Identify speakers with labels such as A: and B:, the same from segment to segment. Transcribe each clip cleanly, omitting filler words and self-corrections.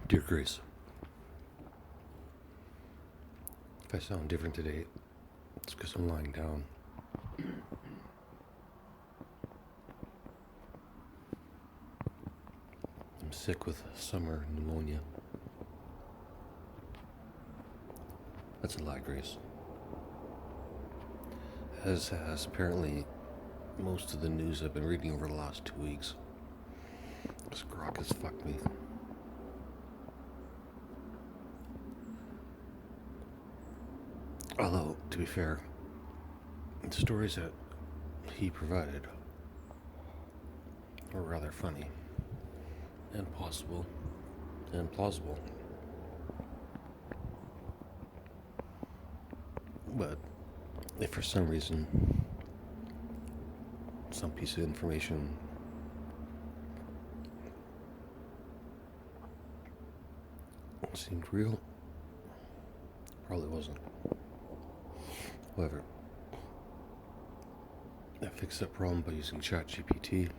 A: Dear Grace, if I sound different today, it's because I'm lying down. I'm sick with summer pneumonia. That's a lie, Grace. As has apparently most of the news I've been reading over the last 2 weeks. This Grok has fucked me. Although, to be fair, the stories that he provided were rather funny and possible and plausible. But if for some reason some piece of information seemed real, probably wasn't. However, I fixed that problem by using ChatGPT.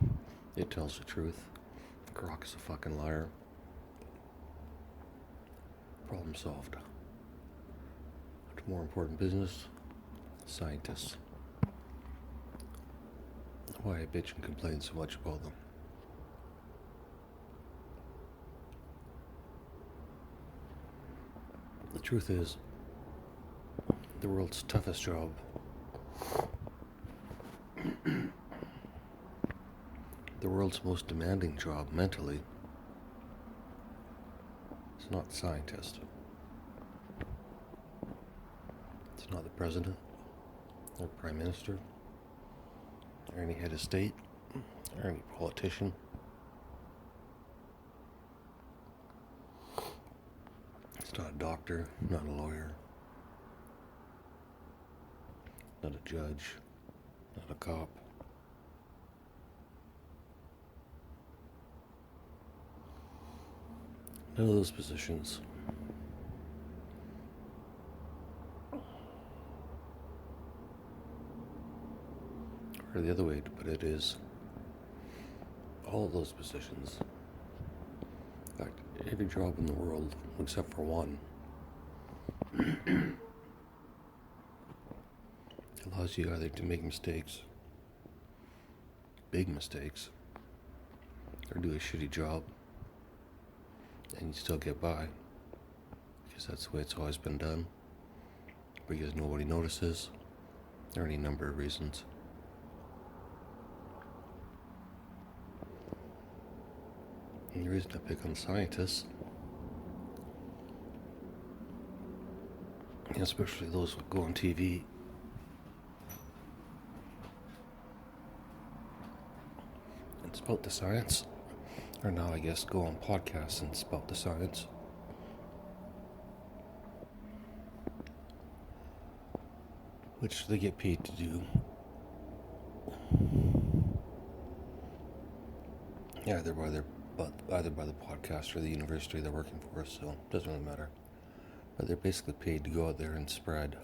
A: It tells the truth. Grok is a fucking liar. Problem solved. Much more important business, scientists. Why I bitch and complain so much about them. The truth is, the world's toughest job the world's most demanding job mentally is not the scientist. It's not the president or prime minister or any head of state or any politician. It's not a doctor, not a lawyer, not a judge, not a cop. None of those positions or the other way to put it is, all of those positions, in fact, every job in the world except for one, allows you either to make mistakes, big mistakes, or do a shitty job, and you still get by, because that's the way it's always been done, because nobody notices, or any number of reasons. And the reason I pick on scientists, especially those who go on TV and spout the science, or now I guess go on podcasts and spout the science, which they get paid to do, either by the podcast or the university they're working for, so it doesn't really matter. But they're basically paid to go out there and spread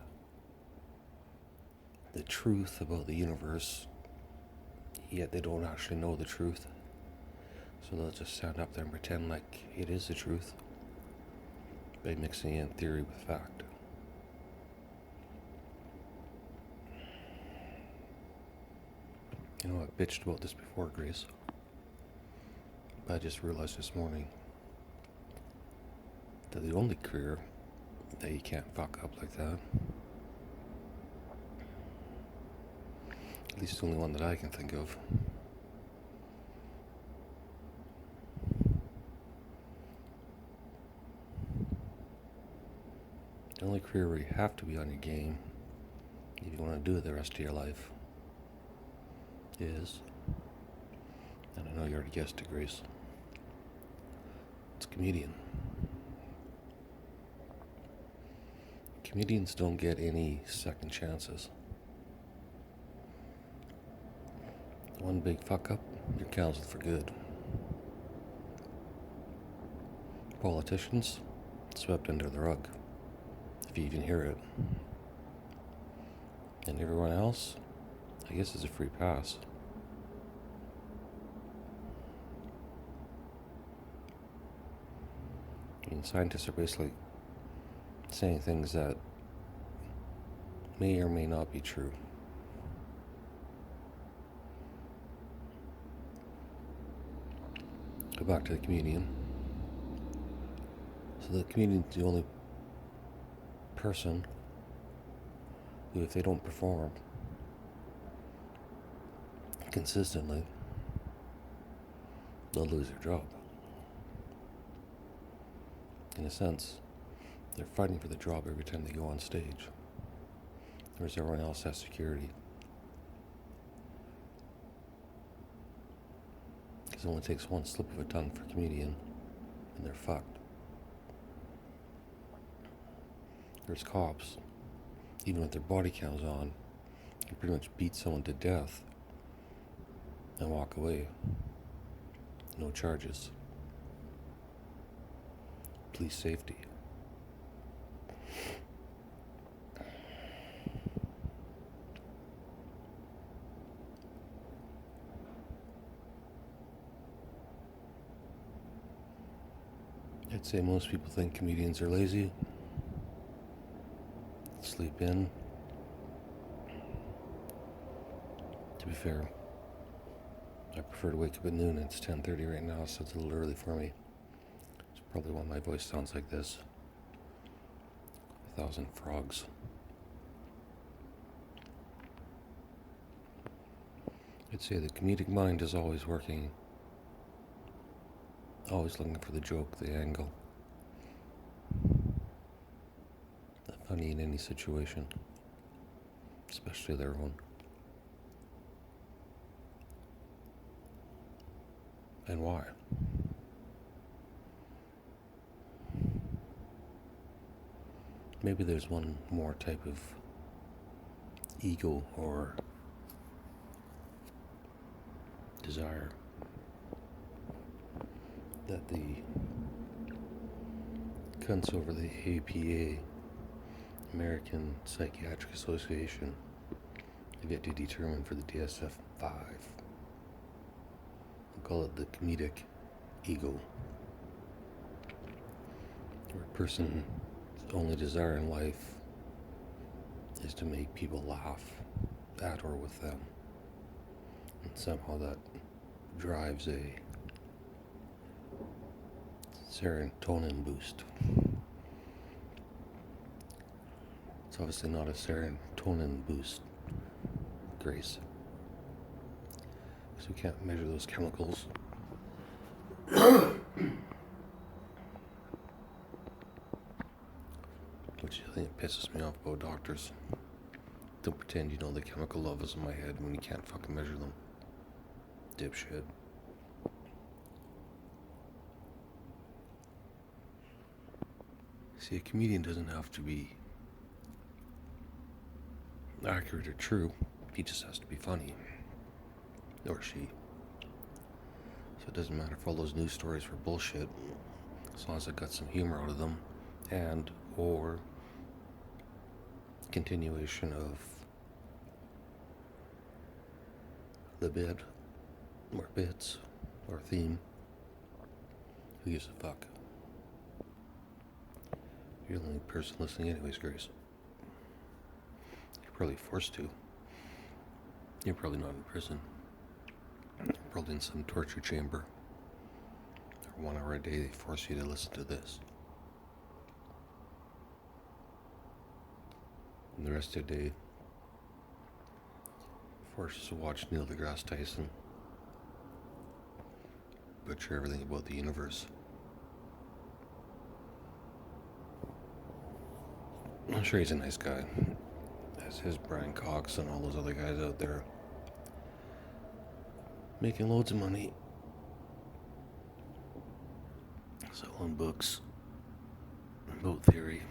A: the truth about the universe, yet they don't actually know the truth. So they'll just stand up there and pretend like it is the truth by mixing in theory with fact. You know, I bitched about this before, Grace. But I just realized this morning that the only career that you can't fuck up like that, at least the only one that I can think of, the only career where you have to be on your game if you want to do it the rest of your life is, and I know you already guessed it, Grace, it's comedian. Comedians don't get any second chances. One big fuck up, you're counseled for good. Politicians, swept under the rug, if you even hear it. And everyone else, I guess, is a free pass. I mean, scientists are basically saying things that may or may not be true. Go back to the comedian. So the comedian's the only person who, if they don't perform consistently, they'll lose their job. In a sense, they're fighting for the job every time they go on stage, whereas everyone else has security. Because it only takes one slip of a tongue for a comedian, and they're fucked. There's cops, even with their body cams on, can pretty much beat someone to death and walk away. No charges. Police safety. I'd say most people think comedians are lazy, sleep in. To be fair, I prefer to wake up at noon. It's 10:30 right now, so it's a little early for me. It's probably why my voice sounds like this. 1,000 frogs. I'd say the comedic mind is always working, always looking for the joke, the angle, the funny in any situation, especially their own. And why? Maybe there's one more type of ego or desire that the cunts over the APA, American Psychiatric Association, have yet to determine for the DSM-5. We'll call it the comedic ego, where a person's only desire in life is to make people laugh at or with them. And somehow that drives a serotonin boost. It's obviously not a serotonin boost, Grace, because we can't measure those chemicals. Which I think pisses me off about doctors. Don't pretend you know the chemical levels in my head when you can't fucking measure them. Dipshit. See, a comedian doesn't have to be accurate or true. He just has to be funny. Or she. So it doesn't matter if all those news stories were bullshit, as long as I got some humor out of them, and or continuation of the bit, or bits, or theme. Who gives a fuck? You're the only person listening anyways, Grace. You're probably forced to. You're probably not in prison. You're probably in some torture chamber. Or 1 hour a day they force you to listen to this. And the rest of the day, forced to watch Neil deGrasse Tyson butcher everything about the universe. I'm sure he's a nice guy. As his Brian Cox and all those other guys out there making loads of money, selling books, boat theory.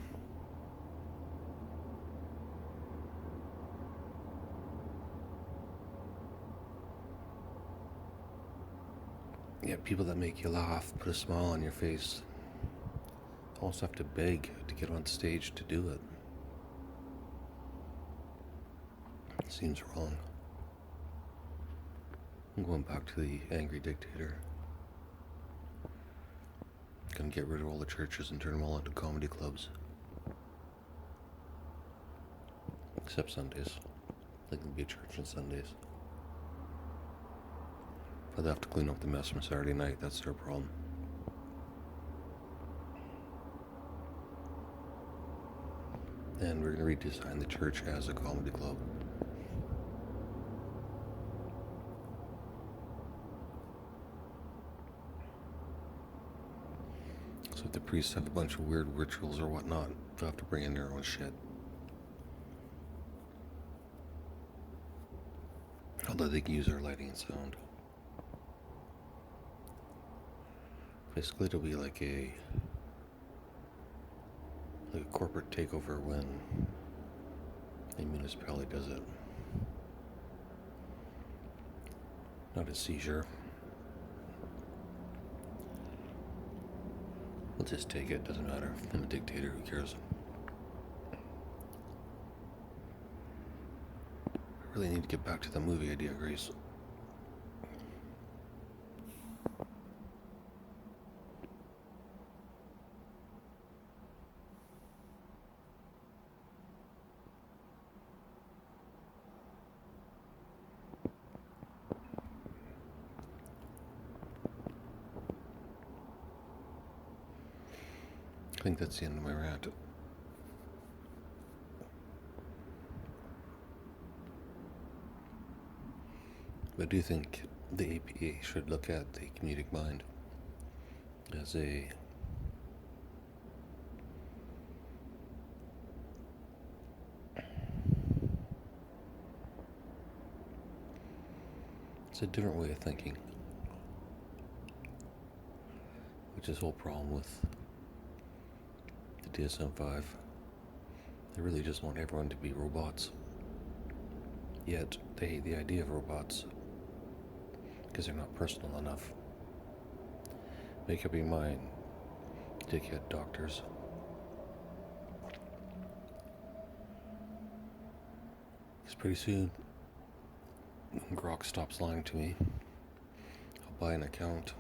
A: Yeah, people that make you laugh, put a smile on your face, almost have to beg to get on stage to do it. It seems wrong. I'm going back to the angry dictator. and get rid of all the churches and turn them all into comedy clubs. Except Sundays. They can be a church on Sundays. But they have to clean up the mess from Saturday night. That's their problem. And we're going to redesign the church as a comedy club. So if the priests have a bunch of weird rituals or whatnot, they'll have to bring in their own shit. Although they can use our lighting and sound. Basically, it'll be like a corporate takeover when a municipality does it. Not a seizure. We'll just take it, doesn't matter. I'm a dictator, who cares? I really need to get back to the movie idea, Grace. I think that's the end of my rant. But I do think the APA should look at the comedic mind as it's a different way of thinking. Which is the whole problem with the DSM-5. They really just want everyone to be robots. Yet, they hate the idea of robots because they're not personal enough. Make up your mind, dickhead doctors. Because pretty soon, when Grok stops lying to me, I'll buy an account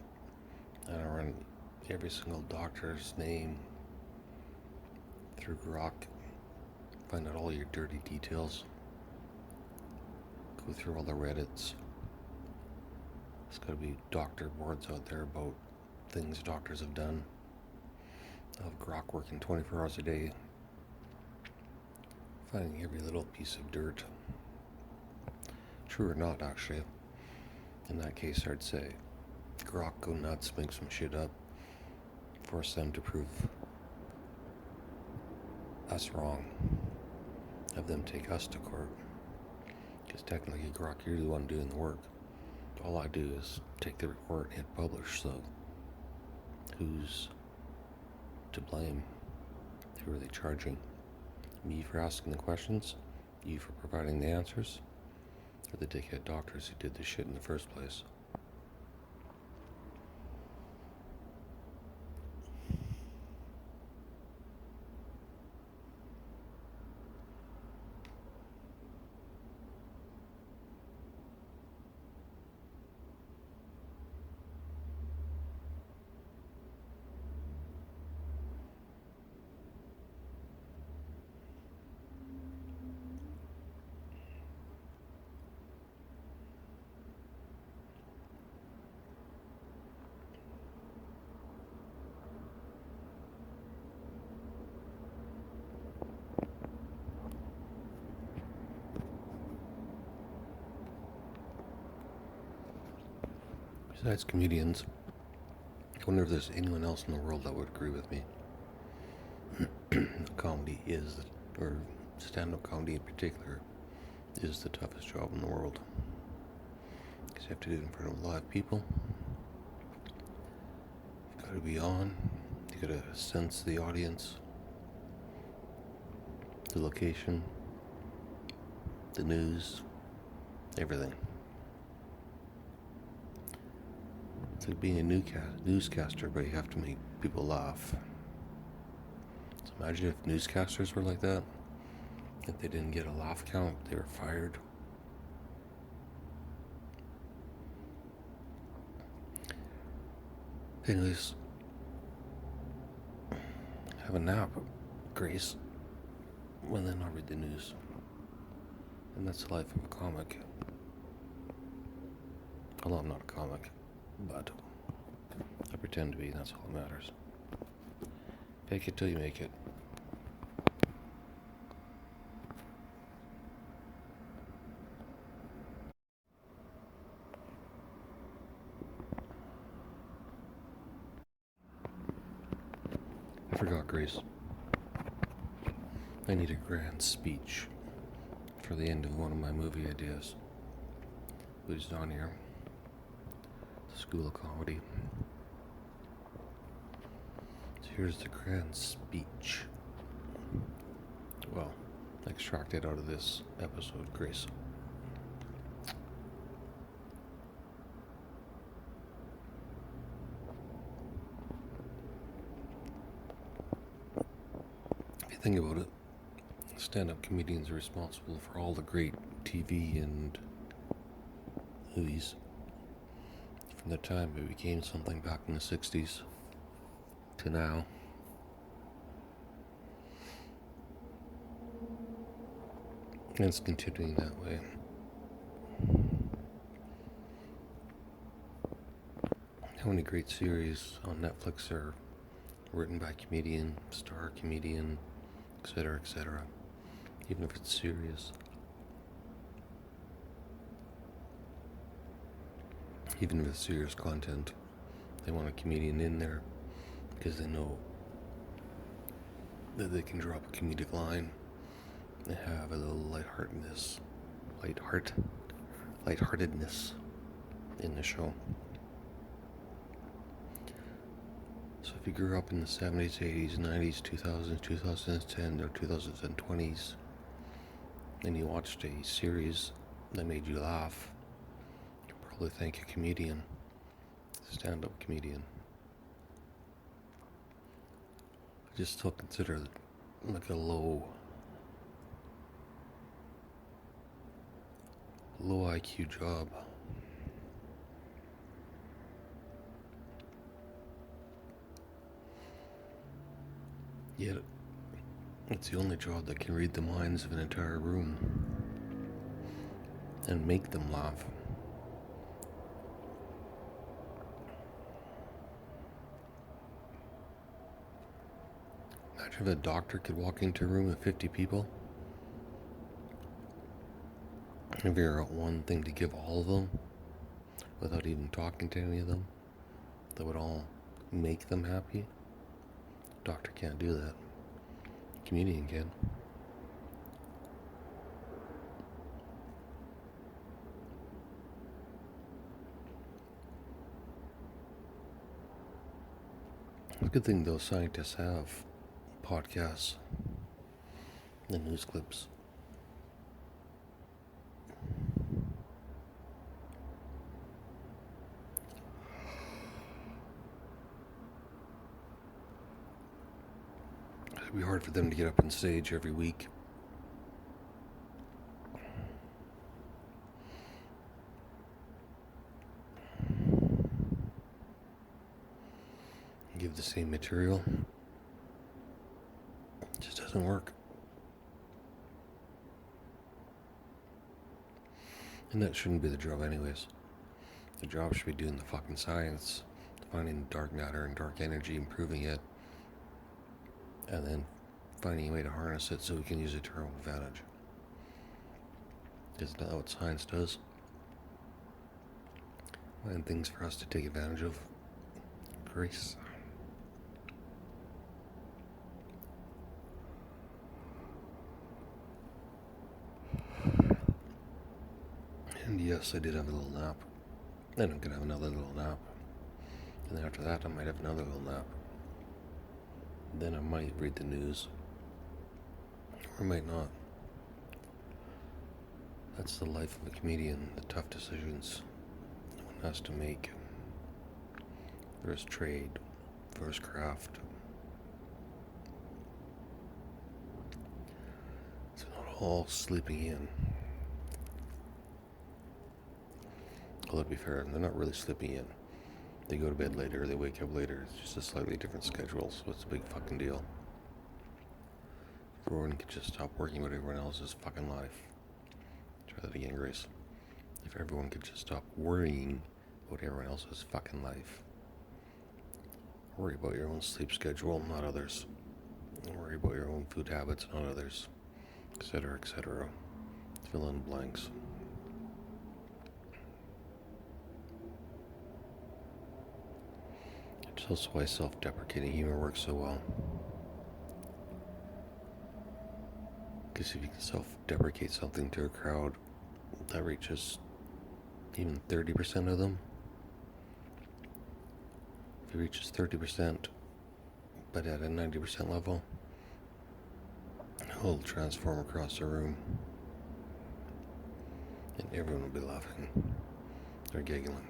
A: and I'll run every single doctor's name through Grok, find out all your dirty details, go through all the Reddits. There's got to be doctor boards out there about things doctors have done. I'll have Grok working 24 hours a day, finding every little piece of dirt. True or not, actually. In that case, I'd say Grok, go nuts, make some shit up, force them to prove us wrong, have them take us to court. Because technically, Grok, you're the one doing the work. All I do is take the report, hit publish, so who's to blame? Who are they charging? Me for asking the questions? You for providing the answers? Or the dickhead doctors who did this shit in the first place? Besides comedians, I wonder if there's anyone else in the world that would agree with me. Comedy is, or stand-up comedy in particular, is the toughest job in the world. Because you have to do it in front of live people. You've got to be on. You've got to sense the audience, the location, the news, everything. It's like being a newscaster, but you have to make people laugh. So imagine if newscasters were like that. If they didn't get a laugh count, they were fired. Anyways, have a nap, Grace, and then I'll read the news. And that's the life of a comic. Although I'm not a comic, but I pretend to be, that's all that matters. Fake it till you make it. I forgot, Grace. I need a grand speech for the end of one of my movie ideas. Which is on here. The School of Comedy. So here's the grand speech. Well, extracted out of this episode, Grace. If you think about it, stand-up comedians are responsible for all the great TV and movies from the time it became something back in the 60s to now. And it's continuing that way. How many great series on Netflix are written by comedian, star comedian, etc., etc., even if it's serious. Even if it's serious content, they want a comedian in there because they know that they can drop a comedic line and have a little lightheartedness in the show. So if you grew up in the 70s, 80s, 90s, 2000s, 2010s, or 2020s, and you watched a series that made you laugh, you probably thank a comedian, a stand-up comedian. I just still consider it like a low IQ job. Yet, it's the only job that can read the minds of an entire room and make them laugh. Imagine if a doctor could walk into a room of 50 people and figure out one thing to give all of them without even talking to any of them that would all make them happy. Doctor can't do that. Comedian can. It's a good thing those scientists have podcasts and news clips. It'd be hard for them to get up on stage every week. Give the same material. It just doesn't work. And that shouldn't be the job anyways. The job should be doing the fucking science, finding dark matter and dark energy, improving it, and then finding a way to harness it so we can use it to our own advantage. Isn't that what science does? Find things for us to take advantage of. Grace. And yes, I did have a little nap. Then I'm gonna have another little nap. And then after that, I might have another little nap. Then I might read the news. Or I might not. That's the life of a comedian, the tough decisions one has to make. There's trade, there's craft. It's not all sleeping in. Well, to be fair, they're not really sleeping in. They go to bed later, they wake up later. It's just a slightly different schedule, so it's a big fucking deal. everyone could just stop working about everyone else's fucking life. Try that again, Grace. If everyone could just stop worrying about everyone else's fucking life. Worry about your own sleep schedule, not others. Worry about your own food habits, not others. Etc., etc. Fill in blanks. It's also why self-deprecating humor works so well. Because if you can self-deprecate something to a crowd that reaches even 30% of them, if it reaches 30%, but at a 90% level, it'll transform across the room. And everyone will be laughing. They're giggling.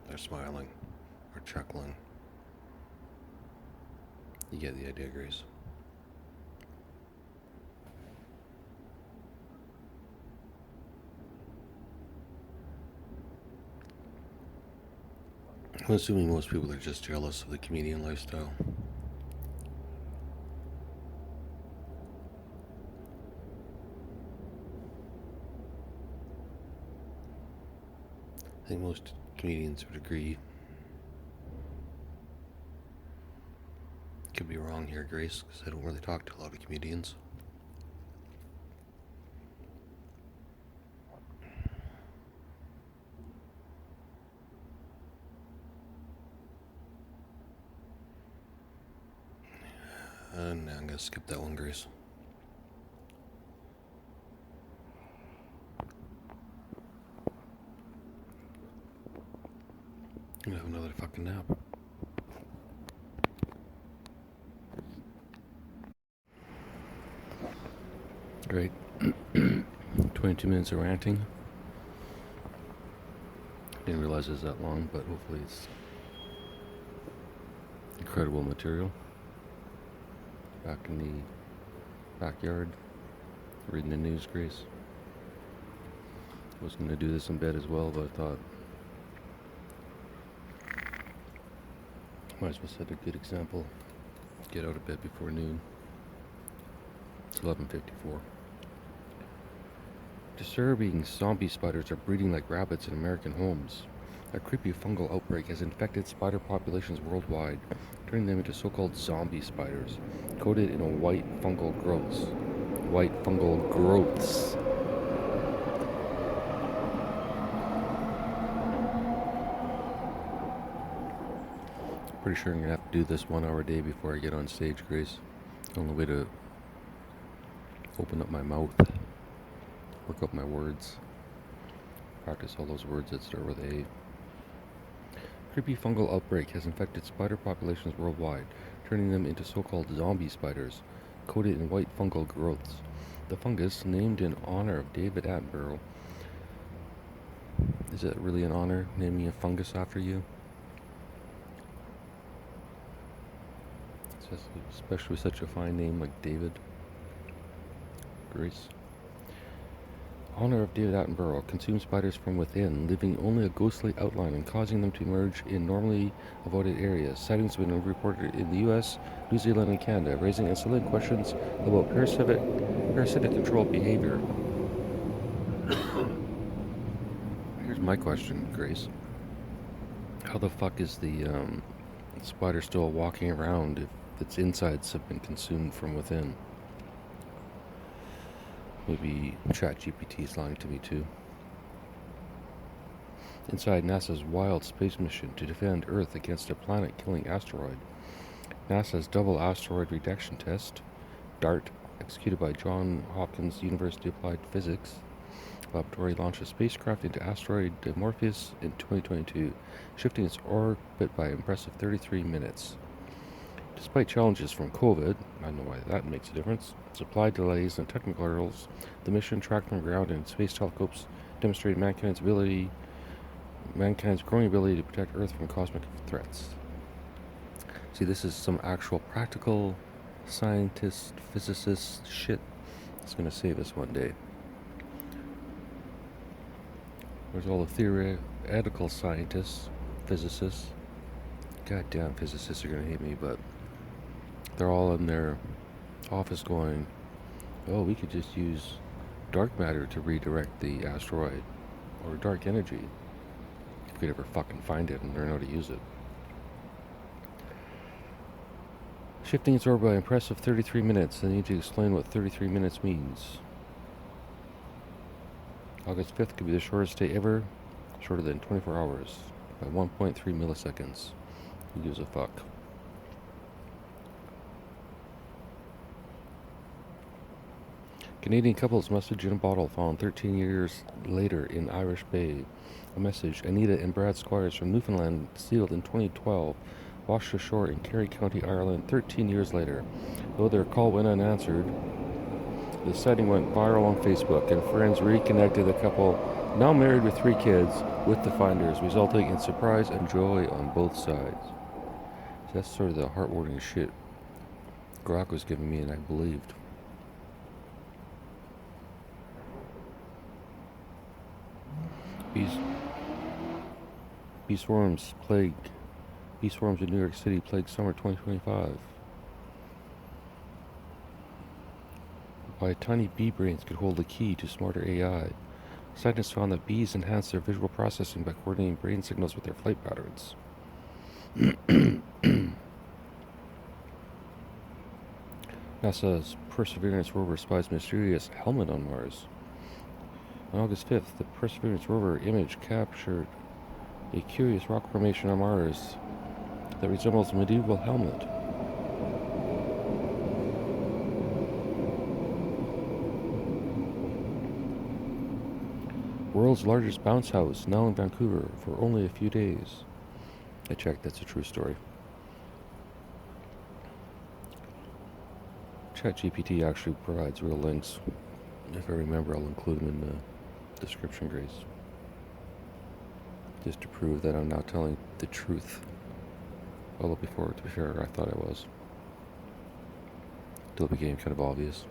A: They're smiling. Or chuckling. You get the idea, Grace. I'm assuming most people are just jealous of the comedian lifestyle. I think most comedians would agree. Could be wrong here, Grace, because I don't really talk to a lot of comedians. And I'm going to skip that one, Grace. I'm going to have another fucking nap. Great. 22 minutes of ranting. Didn't realize it was that long, but hopefully it's incredible material. Back in the backyard, reading the news, Grace. I was going to do this in bed as well, but I thought might as well set a good example. Get out of bed before noon. It's 11:54. Disturbing zombie spiders are breeding like rabbits in American homes. A creepy fungal outbreak has infected spider populations worldwide, turning them into so-called zombie spiders, coated in a white fungal growths. White fungal growths. Pretty sure I'm gonna have to do this 1 hour a day before I get on stage, Grace. Only way to open up my mouth, work up my words, practice all those words that start with A. Creepy fungal outbreak has infected spider populations worldwide, turning them into so-called zombie spiders, coated in white fungal growths. The fungus, named in honor of David Attenborough. Is it really an honor, naming a fungus after you? Especially with such a fine name like David. Grace. Honor of David Attenborough consumes spiders from within, leaving only a ghostly outline and causing them to emerge in normally avoided areas. Sightings have been reported in the US, New Zealand, and Canada, raising unsettling questions about parasitic control behavior. Here's my question, Grace. How the fuck is the spider still walking around if its insides have been consumed from within? Maybe ChatGPT is lying to me too. Inside NASA's wild space mission to defend Earth against a planet-killing asteroid, NASA's Double Asteroid Reduction Test, DART, executed by Johns Hopkins University Applied Physics Laboratory, launched a spacecraft into asteroid Dimorphos in 2022, shifting its orbit by an impressive 33 minutes. Despite challenges from COVID, I don't know why that makes a difference, supply delays and technical hurdles, the mission tracked from ground and space telescopes demonstrated mankind's growing ability to protect Earth from cosmic threats. See, this is some actual practical scientist, physicist shit that's going to save us one day. There's all the theoretical scientists, physicists. Goddamn, physicists are going to hate me, but they're all in their office going, oh, we could just use dark matter to redirect the asteroid, or dark energy, if we could ever fucking find it and learn how to use it. Shifting its orbit by an impressive 33 minutes. I need to explain what 33 minutes means. August 5th could be the shortest day ever, shorter than 24 hours, by 1.3 milliseconds. Who gives a fuck? Canadian couple's message in a bottle found 13 years later in Irish Bay. A message Anita and Brad Squires from Newfoundland, sealed in 2012, washed ashore in Kerry County, Ireland 13 years later. Though their call went unanswered, the sighting went viral on Facebook, and friends reconnected the couple, now married with 3 kids, with the finders, resulting in surprise and joy on both sides. So that's sort of the heartwarming shit Grok was giving me, and I believed. Bee swarms in New York City plague summer 2025. Why tiny bee brains could hold the key to smarter AI. Scientists found that bees enhance their visual processing by coordinating brain signals with their flight patterns. NASA's Perseverance rover spies mysterious helmet on Mars. On August 5th, the Perseverance rover image captured a curious rock formation on Mars that resembles a medieval helmet. World's largest bounce house, now in Vancouver, for only a few days. I checked, that's a true story. ChatGPT actually provides real links. If I remember, I'll include them in the description, Grace. Just to prove that I'm not telling the truth. Although before, to be fair, I thought I was. Till it became kind of obvious.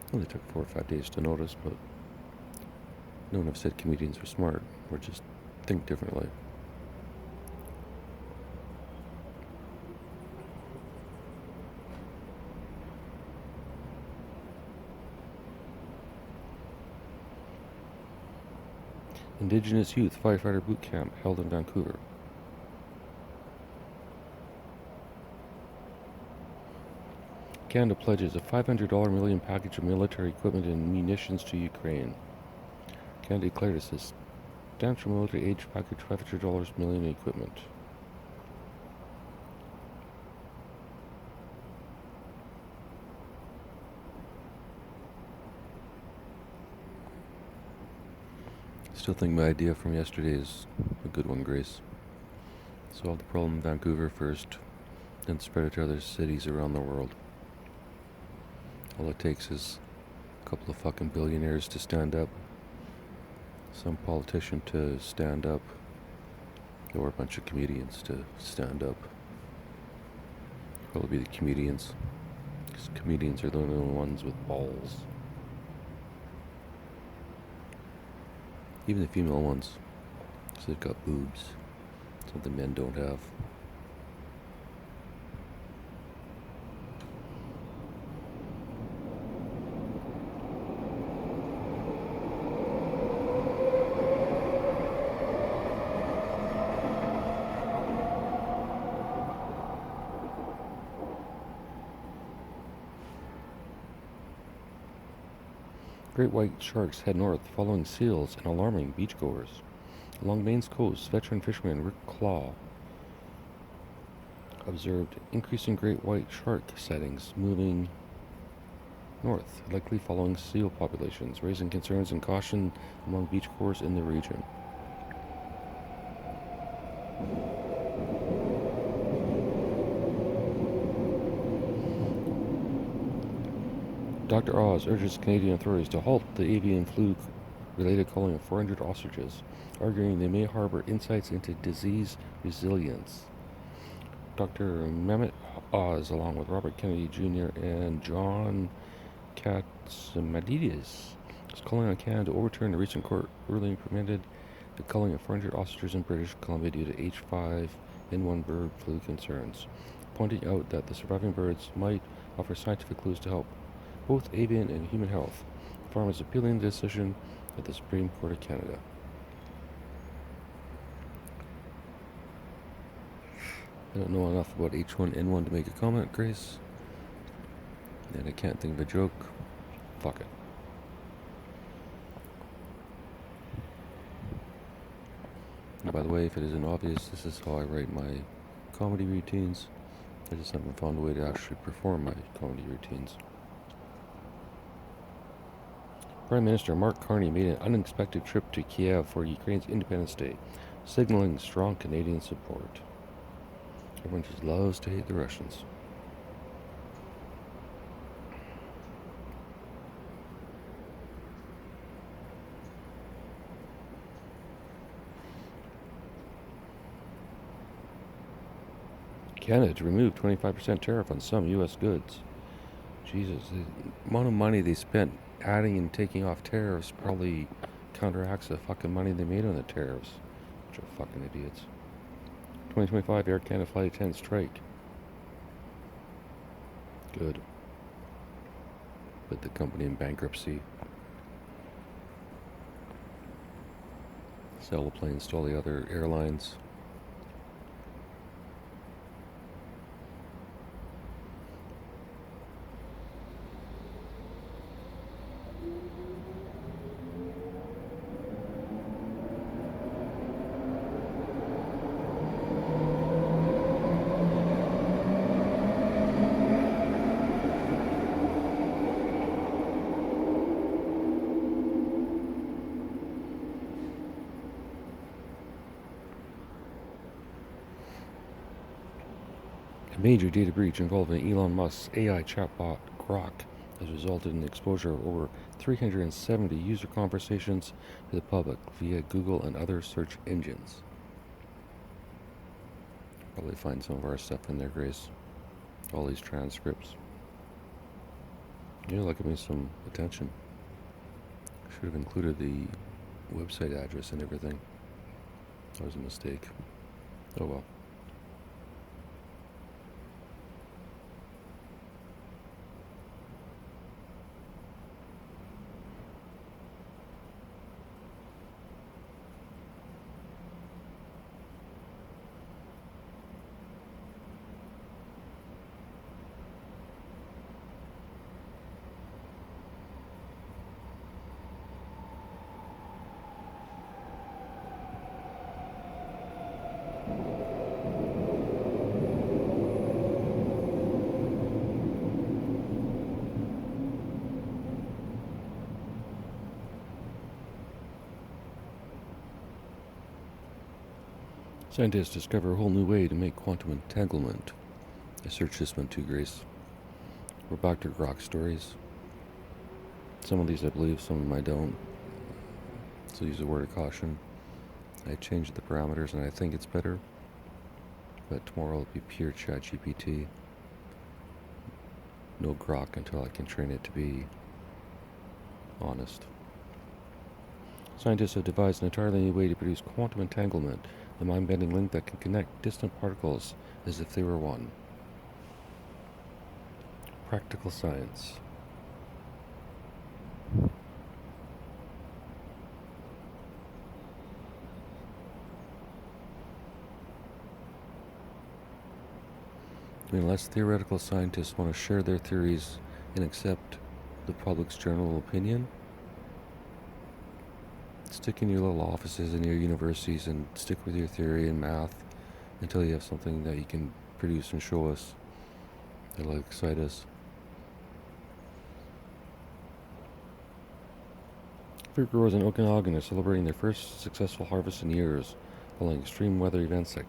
A: It only took 4 or 5 days to notice, but no one have said comedians are smart, or just think differently. Indigenous Youth Firefighter Boot Camp held in Vancouver. Canada pledges a $500 million package of military equipment and munitions to Ukraine. Canada declared a substantial military aid package $500 million in equipment. Still think my idea from yesterday is a good one, Grace. Solve the problem in Vancouver first, then spread it to other cities around the world. All it takes is a couple of fucking billionaires to stand up, some politician to stand up, or a bunch of comedians to stand up. Probably be the comedians, because comedians are the only ones with balls. Even the female ones, because they've got boobs, something men don't have. Great white sharks head north, following seals and alarming beachgoers. Along Maine's coast, veteran fisherman Rick Claw observed increasing great white shark sightings moving north, likely following seal populations, raising concerns and caution among beachgoers in the region. Dr. Oz urges Canadian authorities to halt the avian flu-related culling of 400 ostriches, arguing they may harbor insights into disease resilience. Dr. Mehmet Oz, along with Robert Kennedy Jr. and John Katsimadidis, is calling on Canada to overturn the recent court ruling permitted the culling of 400 ostriches in British Columbia due to H5N1 bird flu concerns, pointing out that the surviving birds might offer scientific clues to help both avian and human health. Farmers appealing the decision at the Supreme Court of Canada. I don't know enough about H1N1 to make a comment, Grace. And I can't think of a joke. Fuck it. And by the way, if it isn't obvious, this is how I write my comedy routines. I just haven't found a way to actually perform my comedy routines. Prime Minister Mark Carney made an unexpected trip to Kiev for Ukraine's Independence Day, signaling strong Canadian support. Everyone just loves to hate the Russians. Canada to remove 25% tariff on some U.S. goods. Jesus, the amount of money they spent adding and taking off tariffs probably counteracts the fucking money they made on the tariffs. Bunch of fucking idiots. 2025 Air Canada Flight Attendant strike. Good. Put the company in bankruptcy. Sell the planes to all the other airlines. A major data breach involving Elon Musk's AI chatbot Grok has resulted in the exposure of over 370 user conversations to the public via Google and other search engines. Probably find some of our stuff in there, Grace. All these transcripts. You're giving me some attention. Should have included the website address and everything. That was a mistake. Oh well. Scientists discover a whole new way to make quantum entanglement. I searched this one too, Grace. We're back to Grok stories. Some of these I believe, some of them I don't. So use a word of caution. I changed the parameters and I think it's better. But tomorrow it'll be pure ChatGPT. No Grok until I can train it to be honest. Scientists have devised an entirely new way to produce quantum entanglement, the mind-bending link that can connect distant particles as if they were one. Practical science. Unless theoretical scientists want to share their theories and accept the public's general opinion, stick in your little offices in your universities and stick with your theory and math until you have something that you can produce and show us that'll excite us. Fruit growers in Okanagan are celebrating their first successful harvest in years following extreme weather events that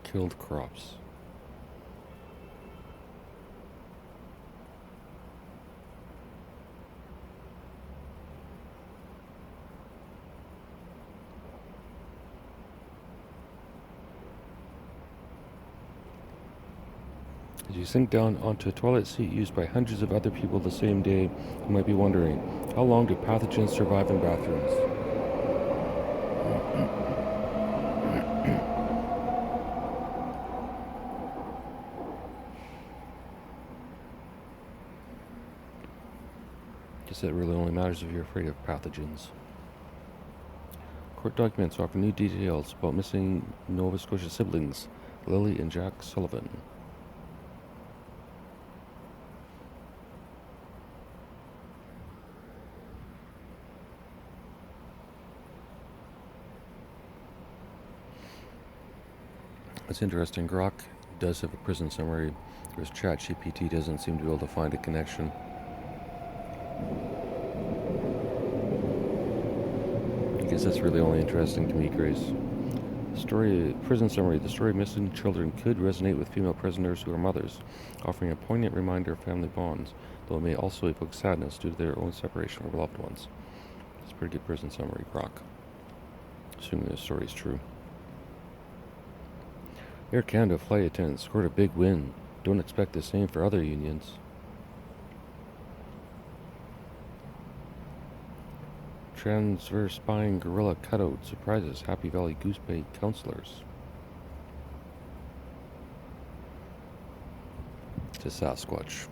A: killed crops. As you sink down onto a toilet seat used by hundreds of other people the same day, you might be wondering, how long do pathogens survive in bathrooms? Guess that really only matters if you're afraid of pathogens. Court documents offer new details about missing Nova Scotia siblings, Lily and Jack Sullivan. It's interesting, Grok does have a prison summary, whereas ChatGPT doesn't seem to be able to find a connection. I guess that's really only interesting to me, Grace. Prison summary. The story of missing children could resonate with female prisoners who are mothers, offering a poignant reminder of family bonds, though it may also evoke sadness due to their own separation from loved ones. It's a pretty good prison summary, Grok. Assuming the story is true. Air Canada flight attendants scored a big win. Don't expect the same for other unions. Transverse spine gorilla cutout surprises Happy Valley Goose Bay councillors. It's a Sasquatch.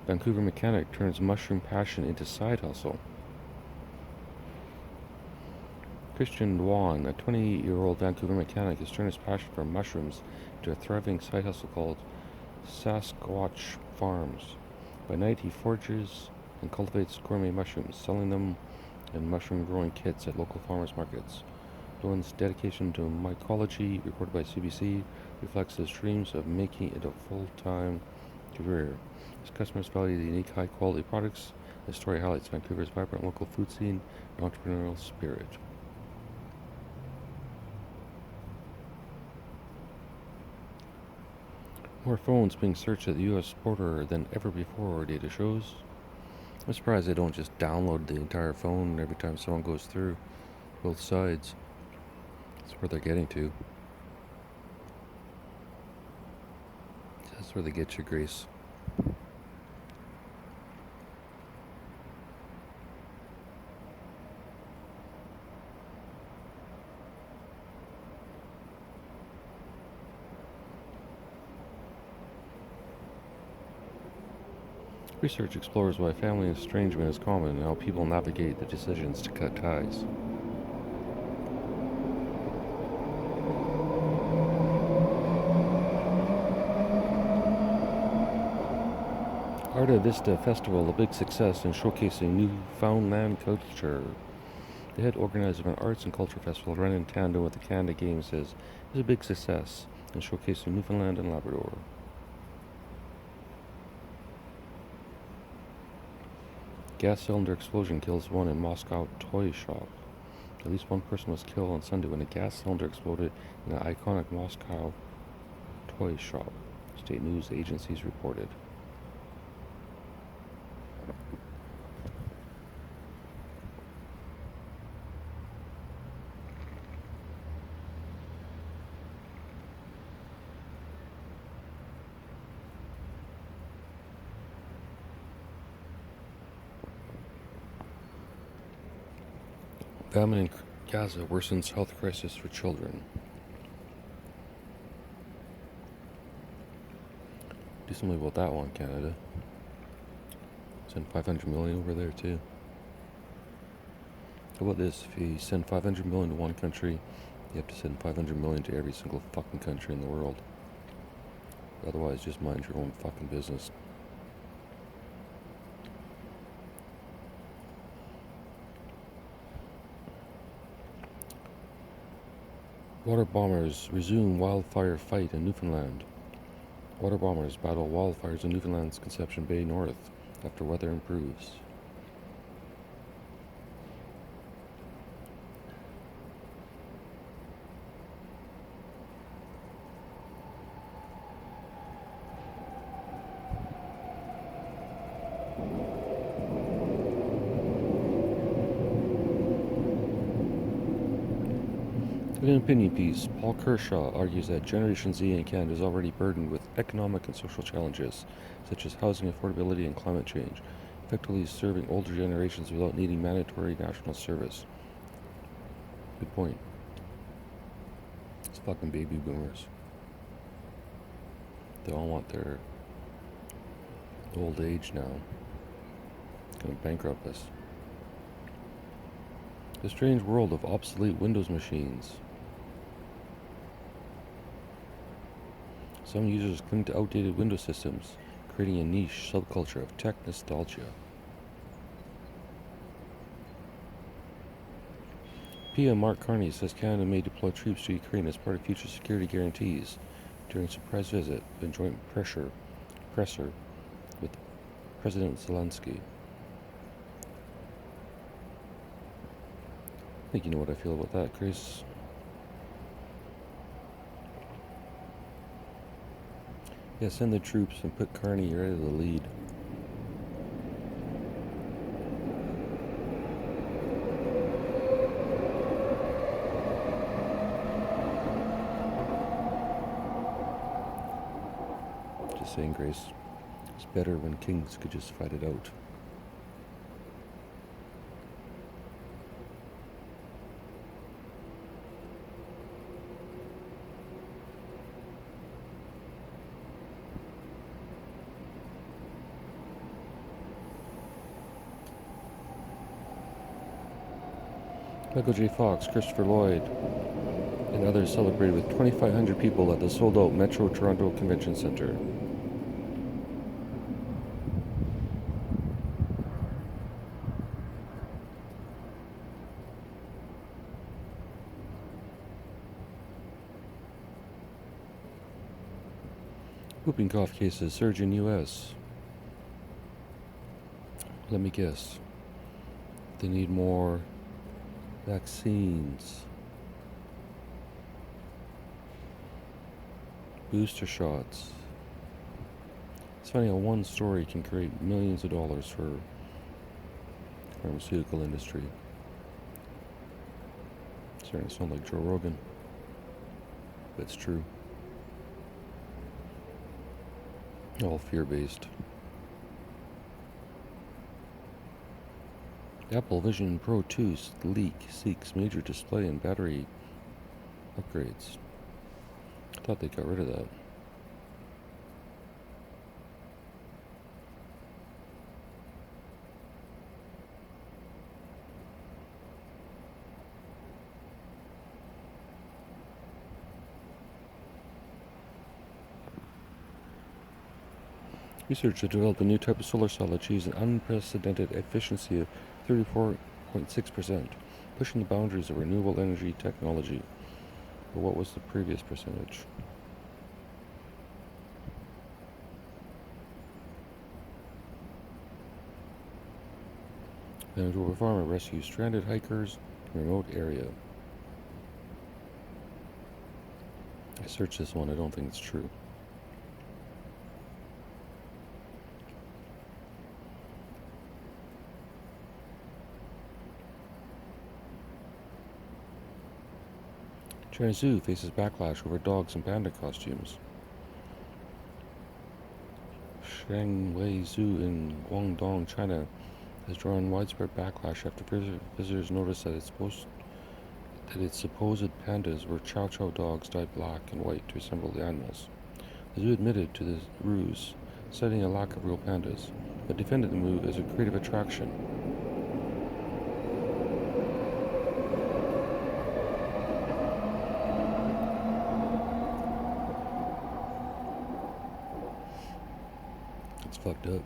A: Vancouver mechanic turns mushroom passion into side hustle. Christian Dwan, a 20-year-old Vancouver mechanic, has turned his passion for mushrooms into a thriving side hustle called Sasquatch Farms. By night, he forges and cultivates gourmet mushrooms, selling them in mushroom growing kits at local farmers markets. Dwan's dedication to mycology, reported by CBC, reflects his dreams of making it a full-time career. His customers value the unique, high-quality products. The story highlights Vancouver's vibrant local food scene and entrepreneurial spirit. More phones being searched at the U.S. border than ever before, data shows. I'm surprised they don't just download the entire phone every time someone goes through both sides. That's where they're getting to. That's where they get you, Grace. Research explores why family estrangement is common and how people navigate the decisions to cut ties. Arta Vista Festival, a big success in showcasing Newfoundland culture. The head organizer of an arts and culture festival run in tandem with the Canada Games says it's a big success in showcasing Newfoundland and Labrador. Gas cylinder explosion kills one in Moscow toy shop. At least one person was killed on Sunday when a gas cylinder exploded in an iconic Moscow toy shop, state news agencies reported. Famine in Gaza worsens health crisis for children. Do something about that one, Canada. Send 500 million over there too. How about this? If you send 500 million to one country, you have to send 500 million to every single fucking country in the world. Otherwise, just mind your own fucking business. Water bombers resume wildfire fight in Newfoundland. Water bombers battle wildfires in Newfoundland's Conception Bay North after weather improves. In an opinion piece, Paul Kershaw argues that Generation Z in Canada is already burdened with economic and social challenges, such as housing affordability and climate change, effectively serving older generations without needing mandatory national service. Good point. It's fucking baby boomers. They all want their Old age now. Gonna bankrupt us. The strange world of obsolete Windows machines. Some users cling to outdated Windows systems, creating a niche subculture of tech nostalgia. PM Mark Carney says Canada may deploy troops to Ukraine as part of future security guarantees during a surprise visit and joint presser with President Zelensky. I think you know what I feel about that, Chris. Yeah, send the troops and put Carney right at the lead. Just saying, Grace. It's better when kings could just fight it out. Michael J. Fox, Christopher Lloyd, and others celebrated with 2,500 people at the sold-out Metro Toronto Convention Centre. Whooping cough cases surge in U.S. Let me guess. They need more vaccines, booster shots. It's funny how one story can create millions of dollars for the pharmaceutical industry. It's starting to sound like Joe Rogan, but it's true. All fear-based. Apple Vision Pro 2 leak seeks major display and battery upgrades. I thought they got rid of that. Research to develop a new type of solar cell achieves an unprecedented efficiency of 34.6%, pushing the boundaries of renewable energy technology. But what was the previous percentage? Manitoba farmer rescues stranded hikers in a remote area. I searched this one, I don't think it's true. China Zoo faces backlash over dogs and panda costumes. Shanghai Zoo in Guangdong, China has drawn widespread backlash after visitors noticed that its supposed pandas were chow chow dogs dyed black and white to resemble the animals. The zoo admitted to the ruse, citing a lack of real pandas, but defended the move as a creative attraction. It's fucked up.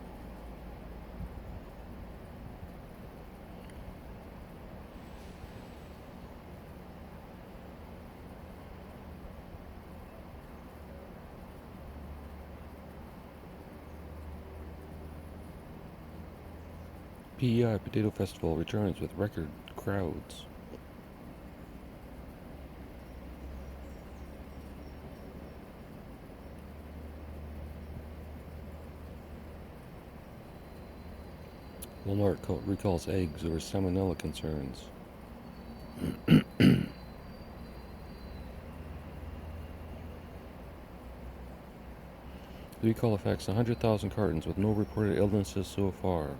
A: PEI Potato Festival returns with record crowds. Walmart recalls eggs over salmonella concerns. The recall affects 100,000 cartons with no reported illnesses so far.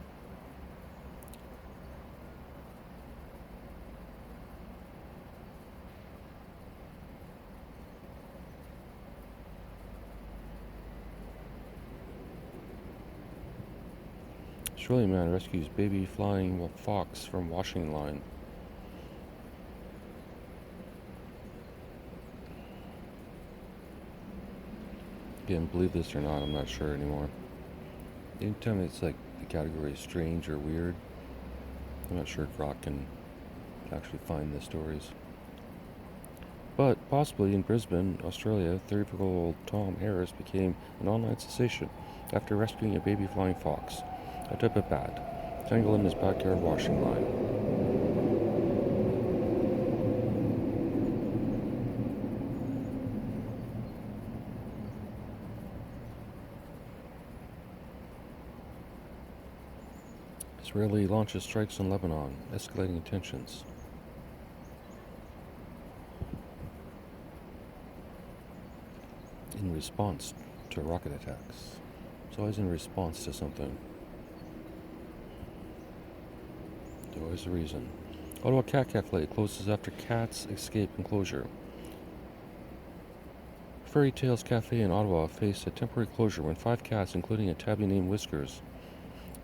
A: Australian man rescues baby flying fox from washing line. Again, believe this or not, I'm not sure anymore. Anytime it's like the category is strange or weird, I'm not sure Grok can actually find the stories. But possibly in Brisbane, Australia, 34-year-old Tom Harris became an online sensation after rescuing a baby flying fox, a type of bat, tangled in his backyard washing line. Israeli launches strikes on Lebanon, escalating tensions. In response to rocket attacks. It's always in response to something. There's always a reason. Ottawa Cat Cafe closes after cats escape enclosure. Fairy Tales Cafe in Ottawa faced a temporary closure when 5 cats, including a tabby named Whiskers,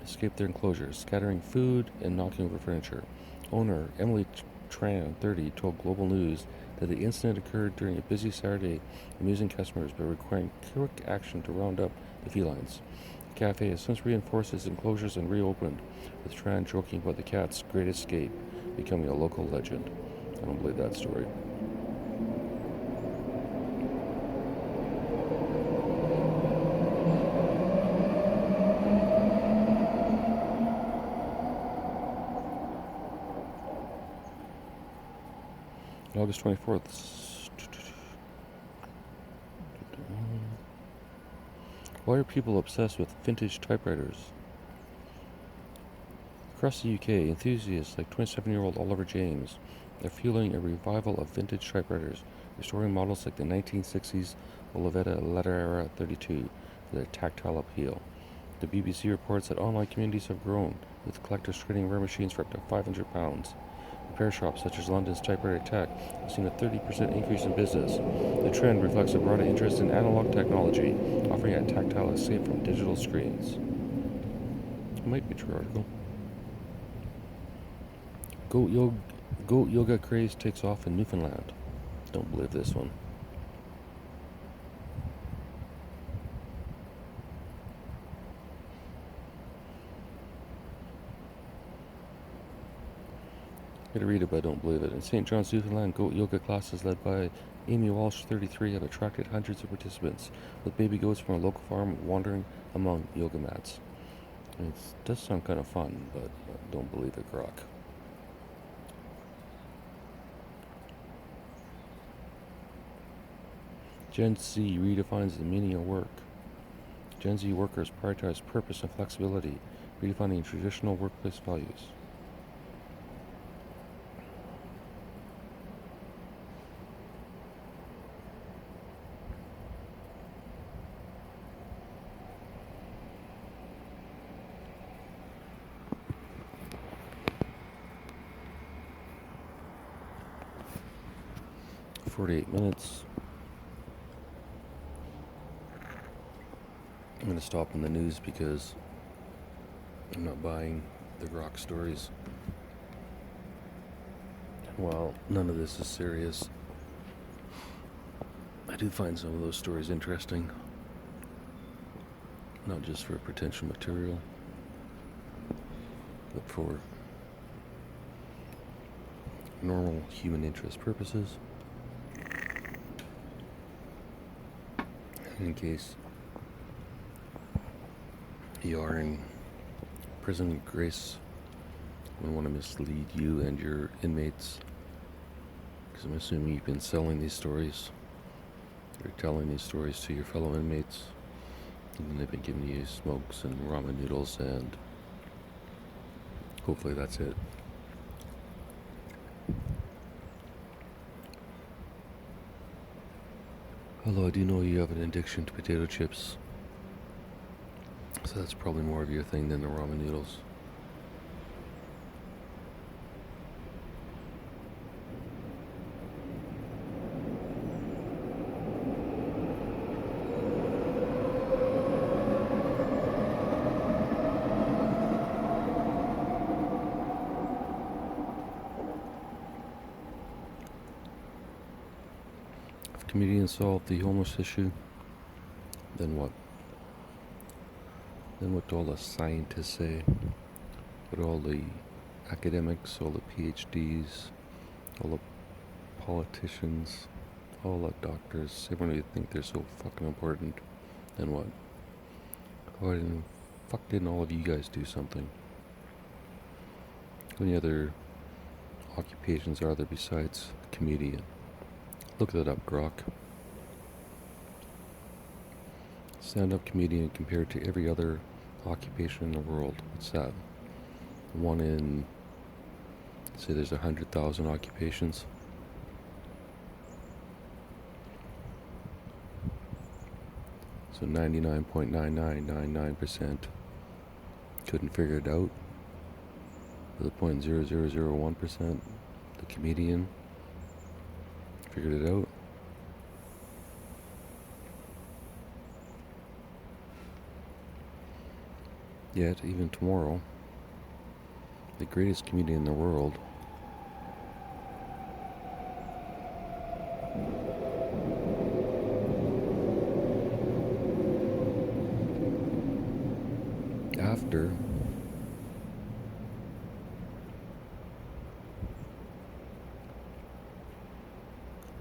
A: escaped their enclosure, scattering food and knocking over furniture. Owner Emily Tran, 30, told Global News that the incident occurred during a busy Saturday, amusing customers by requiring quick action to round up the felines. The cafe has since reinforced its enclosures and reopened, with Tran joking about the cat's great escape becoming a local legend. I don't believe that story. August 24th. Why are people obsessed with vintage typewriters? Across the UK, enthusiasts like 27-year-old Oliver James are fueling a revival of vintage typewriters, restoring models like the 1960s Olivetta Lettera 32 for their tactile appeal. The BBC reports that online communities have grown, with collectors trading rare machines for up to £500. Repair shops such as London's Typewriter Tech have seen a 30% increase in business. The trend reflects a broader interest in analog technology, offering a tactile escape from digital screens. It might be a true article. Goat yoga craze takes off in Newfoundland. Don't believe this one. I'm going to read it, but I don't believe it. In St. John's, Newfoundland, goat yoga classes led by Amy Walsh, 33, have attracted hundreds of participants, with baby goats from a local farm wandering among yoga mats. It does sound kind of fun, but I don't believe it, Grok. Gen Z redefines the meaning of work. Gen Z workers prioritize purpose and flexibility, redefining traditional workplace values. .48 minutes. I'm going to stop in the news because I'm not buying the Grok stories. While none of this is serious, I do find some of those stories interesting. Not just for potential material, but for normal human interest purposes. In case you are in prison, Grace would want to mislead you and your inmates, because I'm assuming you've been selling these stories. You're telling these stories to your fellow inmates, and they've been giving you smokes and ramen noodles, and hopefully that's it. Although I do know you have an addiction to potato chips, so that's probably more of your thing than the ramen noodles. comedians solve the homeless issue, then what? Then what do all the scientists say? What do all the academics, all the PhDs, all the politicians, all the doctors, everyone who think they're so fucking important, then what? Why didn't all of you guys do something? How many other occupations are there besides comedian? Look that up, Grok. Stand-up comedian compared to every other occupation in the world. What's that? One in, say there's 100,000 occupations. So 99.9999% couldn't figure it out. The 0.0001%, the comedian figured it out. Yet, even tomorrow, the greatest comedian in the world after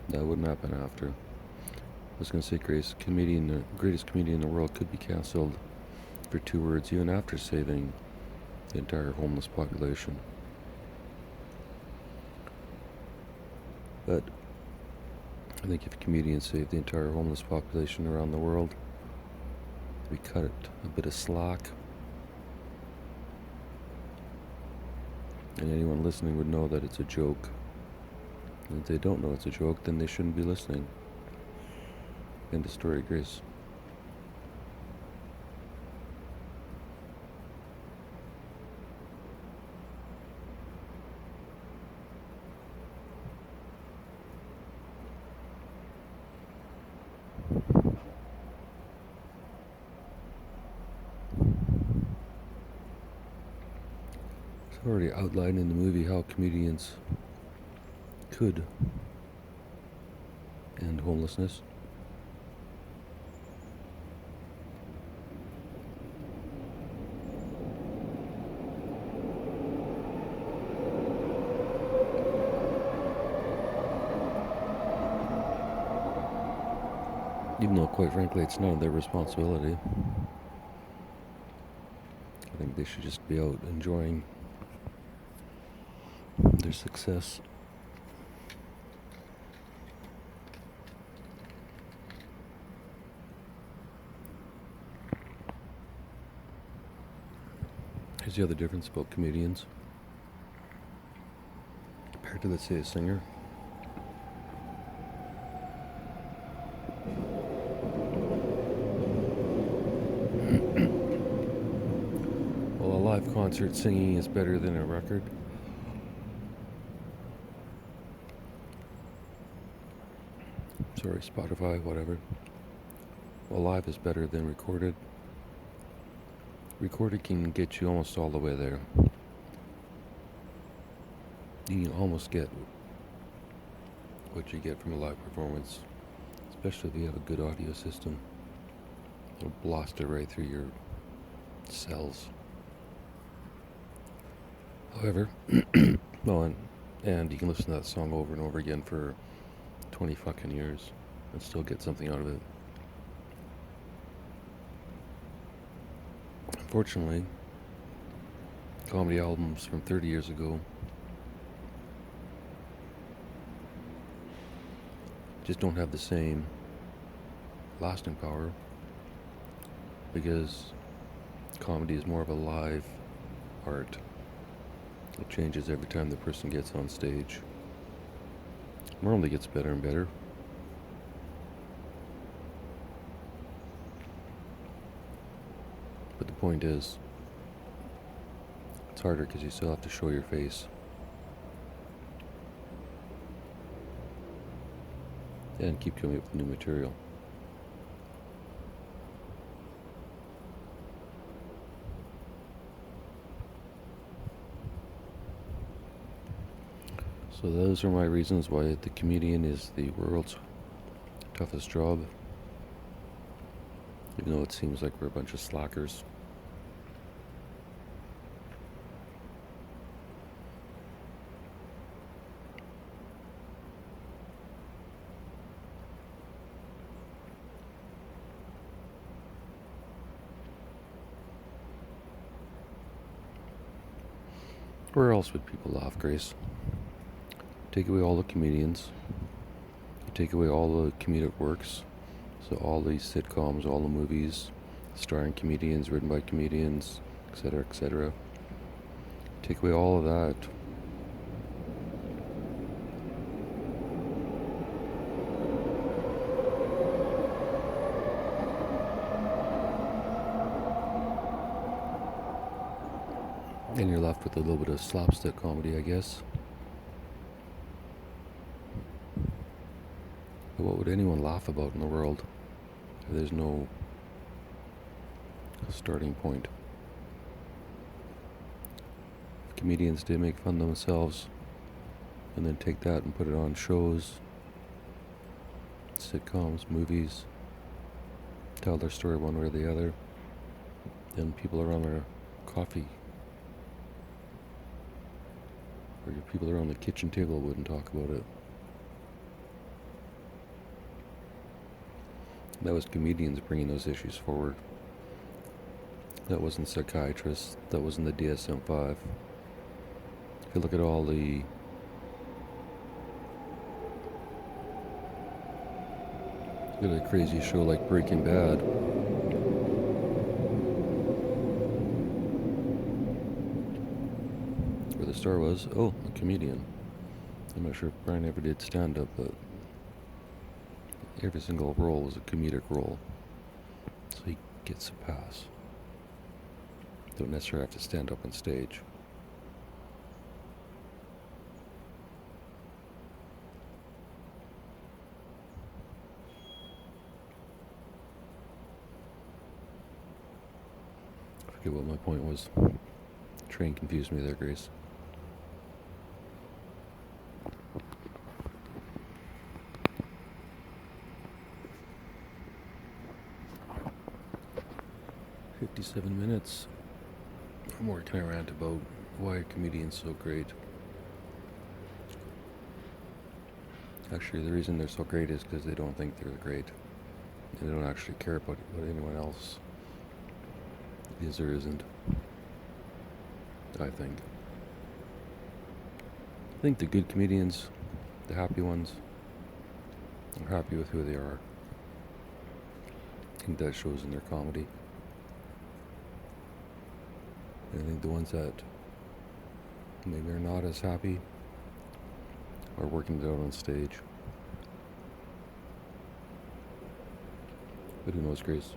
A: that wouldn't happen after. I was going to say the greatest comedian in the world could be cancelled for 2 words even after saving the entire homeless population. But I think if comedians saved the entire homeless population around the world, we cut it a bit of slack. And anyone listening would know that it's a joke. And if they don't know it's a joke, then they shouldn't be listening. End of story, Grace. It's already outlined in the movie how comedians could end homelessness. Even though, quite frankly, it's none of their responsibility. I think they should just be out enjoying their success. Here's the other difference about comedians compared to, let's say, a singer. Well, a live concert singing is better than a record. Sorry, Spotify, whatever. Well, live is better than recorded. Recorded can get you almost all the way there. You can almost get what you get from a live performance, especially if you have a good audio system. It'll blast it right through your cells. However, well, and you can listen to that song over and over again for 20 fucking years and still get something out of it. Unfortunately, comedy albums from 30 years ago just don't have the same lasting power because comedy is more of a live art. It changes every time the person gets on stage. Normally gets better and better. But the point is, it's harder because you still have to show your face. And keep coming up with new material. So those are my reasons why the comedian is the world's toughest job, even though it seems like we're a bunch of slackers. Where else would people laugh, Grace? Take away all the comedians. You take away all the comedic works. So all these sitcoms, all the movies, starring comedians, written by comedians, etc., etc. Take away all of that. And you're left with a little bit of slapstick comedy, I guess. But what would anyone laugh about in the world if there's no starting point? If comedians did make fun of themselves and then take that and put it on shows, sitcoms, movies, tell their story one way or the other, then people around their coffee or your people around the kitchen table wouldn't talk about it. That was comedians bringing those issues forward. That wasn't psychiatrists. That wasn't the DSM-5. If you look at all the crazy show like Breaking Bad, where the star was, a comedian. I'm not sure if Brian ever did stand-up, but every single role was a comedic role. So he gets a pass. Don't necessarily have to stand up on stage. I forget what my point was. Train confused me there, Grace. "57 minutes. What more can I rant about? Why are comedians so great?" Actually, the reason they're so great is because they don't think they're great. And they don't actually care about what anyone else is or isn't. I think. I think the good comedians, the happy ones, are happy with who they are. I think that shows in their comedy. And I think the ones that maybe are not as happy are working it out on stage. But who knows, Grace?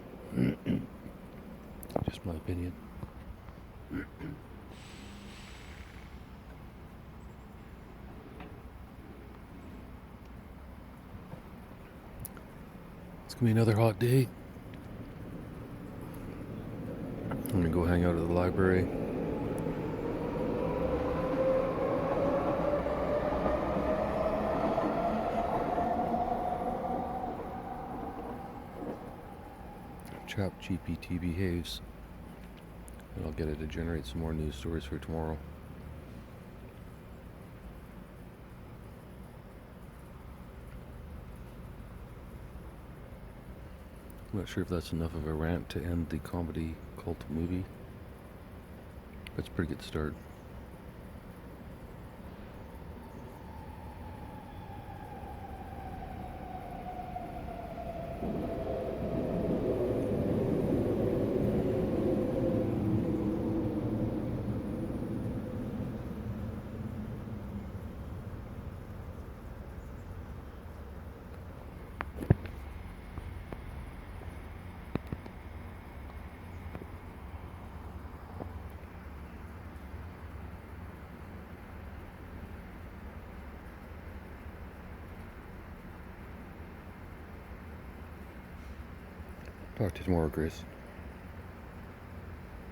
A: Just my opinion. It's gonna be another hot day. I'm gonna go hang out at the library. ChatGPT behaves, and I'll get it to generate some more news stories for tomorrow. I'm not sure if that's enough of a rant to end the comedy cult movie, but it's a pretty good start. Talk to you tomorrow, Grace.